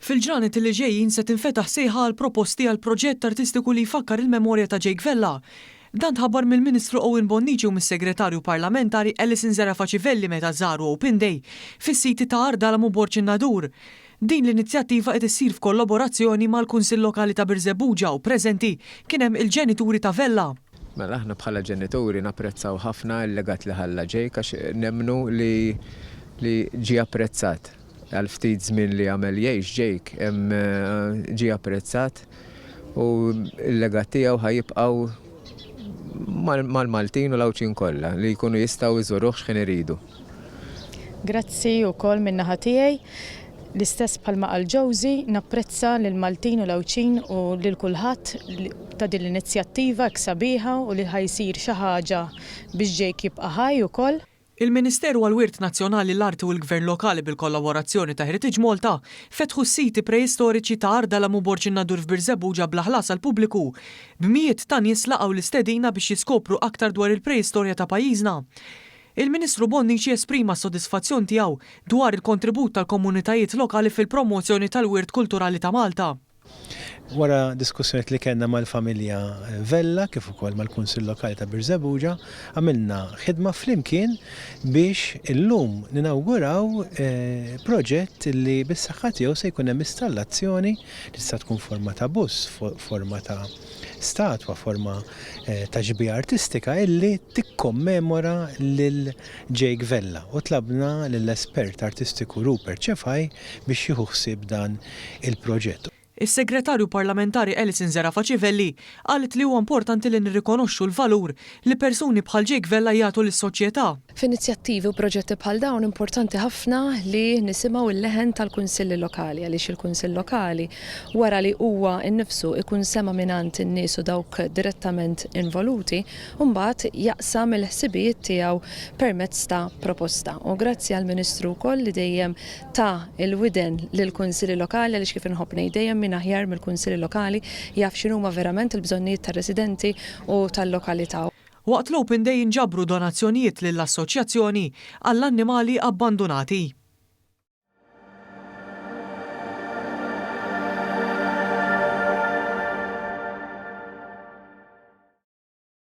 Fil-ġranet li ġejjin se tinfetaħ sejħa għal proposti għal proġett artistiku li jfakkar il-memorja ta' Jake Vella. Dan tħabbar mill-Ministru Owen Bonnici u mis-Segretarju Parlamentari Alison Zerafacivelli meta żaru Open Day fis-siti ta' Ardalamu Borċin-Nadur. Din l-inizjattiva qed issir f'kollaborazzjoni mal-Kunsill Lokali ta' Birżebbuġa u preżenti kien hemm il-ġenituri ta' Vella. Mela aħna bħala ġenituri napprezzaw ħafna l-legat li ħalla Jake għax nemmnu li ġie apprezzat. Għal ftit żmien li għamel jgħix Jake ġie apprezzat u l-legat tiegħu ħajibqgħu mal-Maltin u l-Awċin kollha li jkunu jistgħu jżuruh x'kien iridu. Grazzi wkoll min-naħa tiegħi. L-istess bħalma qal Ġewżi napprezza lil Maltin u l-Awċin u lil kulħadd ta' din l-inizjattiva sabiħa u li ħajsir xi ħaġa biex Jake jibqa' ħaj ukoll. Il-Ministeru għall-Wirt Nazzjonali l-Arti u l-Gvern Lokali bil-kollaborazzjoni ta' Heritage Malta fetħu s-siti preistoriċi ta' Ardalamu Borċin-Nadur f'Birżebbuġa bla ħlas għall-pubbliku. B'mijiet ta' nies laqgħu l-istedina biex jiskopru aktar dwar il-preistorja ta' pajjiżna. Il-Ministru Bonnici esprima s-sodisfazzjon tiegħu dwar il-kontribut tal-komunitajiet lokali fil-promozzjoni tal-wirt kulturali ta' Malta. Wara diskussjoniet li kellna mal-familja Vella kif ukoll mal-Kunsill Lokali ta' Birżebbuġa għamilna ħidma flimkien biex illum ninawguraw proġett li bis-saħħa tiegħu se jkun hemm installazzjoni li tista' tkun forma ta' buss, forma ta' statwa, forma ta' ġbija artistika illi tikkommemora lil Jake Vella u tlabna lill-espert artistiku Rupert Ċefaj biex jieħu ħsieb dan il-proġett. Is-Segretarju Parlamentari Alison Zerafacivelli qalet li huwa importanti li nirrikonoxxu l-valur li persuni bħal Jake Vella jagħtu lis-soċjetà. F'inizjattivi u proġetti bħal dawn importanti ħafna li nisimgħu il-leħen tal-Kunsilli Lokali għaliex il-Kunsill Lokali wara li huwa nnifsu ikun sema mingħand in-nies u dawk direttament involuti u mbagħad jaqsam il-ħsibijiet tiegħu permezz ta' proposta. U grazzi għall-Ministru wkoll li dejjem ta' il-widen lill-Kunsilli Lokali għaliex kif inħobb ngħid dejjem min aħjar mill-Kunsilli Lokali jaf x'inhuma verament il-bżonnijiet tar-residenti u tal-lokalità. Waqt l-Open Day inġabru donazzjonijiet lill-assoċjazzjoni għall-annimali abbandonati.